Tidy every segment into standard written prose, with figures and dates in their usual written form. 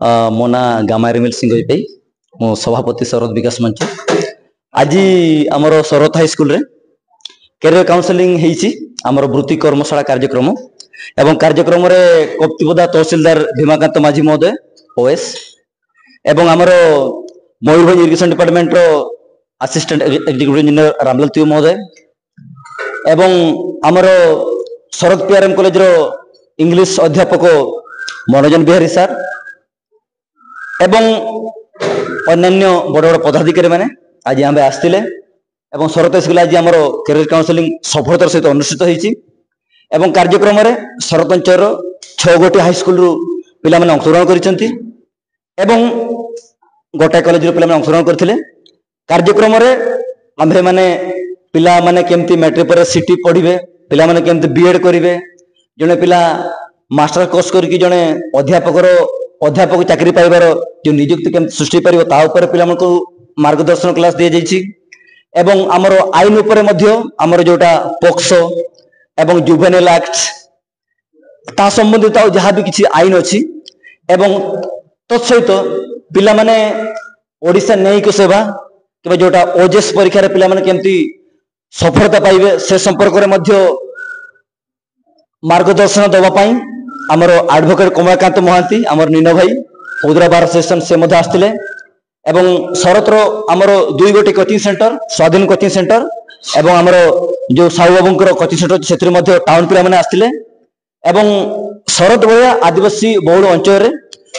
मो ना गामा रिमिल सिंह मो सभापति शरद विकास मंच आज आमर शरद हाई स्कूल रे कैरियर काउंसलिंग आमर वृत्ति कर्मशाला कार्यक्रम एवं कार्यक्रम रे कप्तिपदा तहसीलदार भीमाकांत माझी महोदय ओएस एवं आमर मयूरभंज इरिगेशन डिपार्टमेंट रो असिस्टेंट एग्जीक्यूटिव इंजीनियर रामलाल तिव महोदय एवं आमर शरद पीआरएम कॉलेज रो इंग्लिश अध्यापक मनोजन बिहारी सर एवं अन्य बड़ बड़ पदाधिकारी मैंने आज यहाँ आसते एवं शरद स्कूल आज आम कैरियर काउंसलिंग सफलतार सहित अनुष्ठित होती कार्यक्रम में शरद अंचल 6 गोटी हाईस्कल पिला माने अंशग्रहण करछंती एवं गोटाए कॉलेज रो पिला माने अंशग्रहण करथिले। कार्यक्रम में आम्भे माने पिला माने केमती मैट्रिक पर सीटी पढ़िबे पिला माने केमती बीएड करिवे जने पिला मास्टर कोर्स करके जने अध्यापक चाकरी पाइबार जो नियुक्ति केमती सृष्टि पारिबो ता ऊपर पिला मानकु मार्गदर्शन क्लास दिया जाइछि एवं आमर आईन उपरे मध्य आमर जोटा पोक्सो एवं जुवेनाइल एक्ट ता संबंधित जहाँ भी किसी आईन अच्छी एवं तत्सहित पिला माने ओडिशा न्यायिक सेवा कि जोटा ओजेएस परीक्षा पिला माने केमती सफलता पाइबे से संपर्क में मध्य मार्गदर्शन दवा पाई आमर एडवोकेट कमलाकांत महांती आमर नीन भाई हैदराबाद सेशन से मध्य आसते एवं शरतर आमर 2 गोटी कोचिंग सेंटर स्वाधीन कोचिंग सेंटर एवं आमर जो साहू बाबूंकर कोचिंग सेंटर से टाउन पिला माने आसते एवं शरद भया आदिवासी बहुल अंचल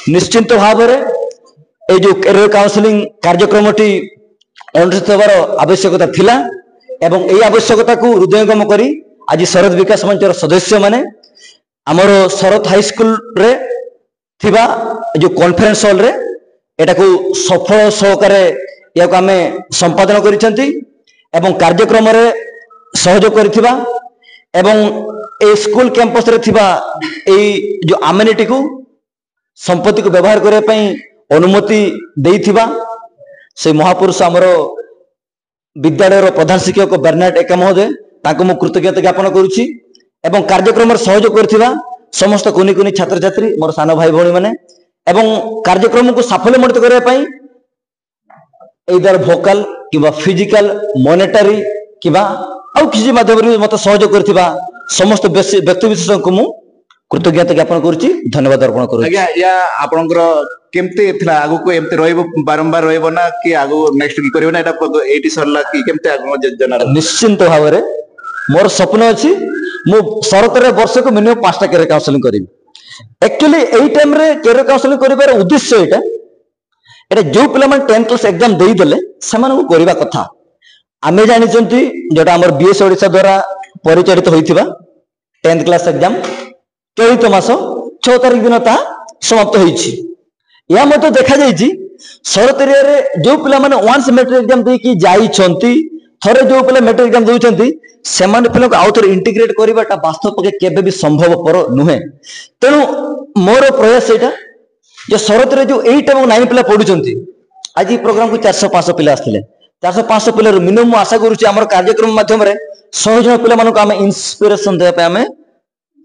निश्चिंत भाव में ये जो कैरियर काउंसलिंग कार्यक्रम अनुष्ठित होवार आवश्यकता थिला एवं यही आवश्यकता को हृदयंगम करी आज शरद विकास मंचर सदस्य माने आमर शरद हाई स्कूल रे थिबा जो कॉन्फ्रेंस हॉल रे एटा को सफल सहकारे या को आमे संपादन करिसेंती एवं कार्यक्रम रे सहयोग करिथिबा एवं ए स्कूल कैंपस रे थिबा ए जो अमेनिटी को संपत्ति को व्यवहार करने पई अनुमति देइथिबा से महापुरुष आमर विद्यालय प्रधान शिक्षक बर्नार्ड एका महोदय ताको मु कृतज्ञता ज्ञापन करुछि एवं कार्यक्रम रे सहयोग करथिबा समस्त कुनी कुनी छात्र छात्री मोर सान भाई भौणी माने एवं कार्यक्रम को साफल्यमंडित करने पई इधर भोकल किबा फिजिकल मॉनेटरी किबा आउ किसी माध्यम रे मत सहयोग करथिबा समस्त व्यक्ति विशेष को मु कृतज्ञता ज्ञापन करुछि धन्यवाद अर्पण करुछि। आज्ञा या आपनकर केमते थिला आगु को एमते रहइबो बारंबार रहइबो ना कि आगु नेक्स्ट की करिबो ना एटा एटी सरला कि केमते आगु योजना निश्चिंत भाव रे मोर स्वप्न अछि मु सरकार वर्ष को मिनिमम 5टा कैरियर काउंसलिंग करिबि। एक्चुअली एई टाइम रे कैरियर काउंसलिंग करिबार उद्देश्य एटा जो पिला मन 10th क्लास एग्जाम देई देले समान को करिबा कथा आमे जानि चंती जेटा हमर बीएस ओडिसा द्वारा परिचालित होइथिबा 10th क्लास एग्जाम चलित मास 6 तारिख दिन ता समाप्त होइछि। या मते देखा जाइछि शरद एरिया रे जो पिला माने वांस मैट्रिक एग्जाम देई कि जाई छंती थरे जो पिला मैट्रिक एग्जाम देउछंती सेमान पिला को आउथर इंटीग्रेट करिबाटा वास्तव पके केबे भी संभव पर नुहे। तेनु मोर प्रयास एटा जे शरद रे जो 8 एवं 9 पिला पढुछंती आज ई प्रोग्राम को 400-500 पिला आस्थिले 400-500 पिला मिनिमम आशा करूछि हमर कार्यक्रम माध्यम रे 100 जन पिला मानको आमे इंस्पिरेशन देबा पे आमे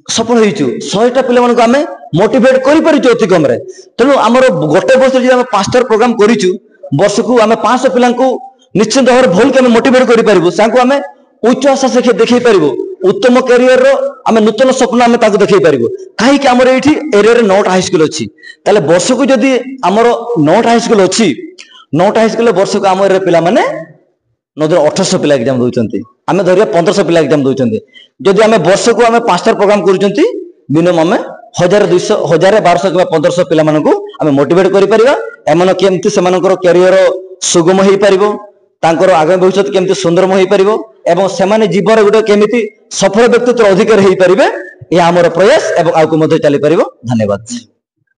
सफल होइछु 100टा पिला मानको आमे मोटिवेट करि परिछु अति कम रे। तेनु हमर गोटे वर्ष जे आमे 5टा प्रोग्राम करिछु वर्ष को आमे 500 पिला को निश्चित भाव रे भल के आमे मोटिवेट करि परिबो सांको आमे उच्च आशा से देखै परिबो उत्तम कैरियर रो आमे नूतन स्वप्न आमे ताको देखै परिबो काहे कि हमर एठी एरिया रे 9टा हाई स्कूल अछि ताले वर्ष को जदी हमर 9टा हाई स्कूल अछि 9टा हाई स्कूल वर्ष को हमर पिला माने 1800 पिला एग्जाम दोचंती आमे धरिया 1500 पिला एग्जाम दोचंती जदी आमे वर्ष को आमे 5टा प्रोग्राम करूचंती मिनिमम आमे 1200 1200 किबा 1500 पिला मानको आमे मोटिवेट करि परिबा एमन केमति सेमानकर कैरियर सुगम होई परिबो तांकर आगामी भविष्य केमति सुंदरम होई परिबो एवं सेमाने जीवन गुटे केमिति सफल व्यक्तित्व अधिकार होई परिबे या हमर प्रयास एवं आउको मध्ये चली परिबो। धन्यवाद।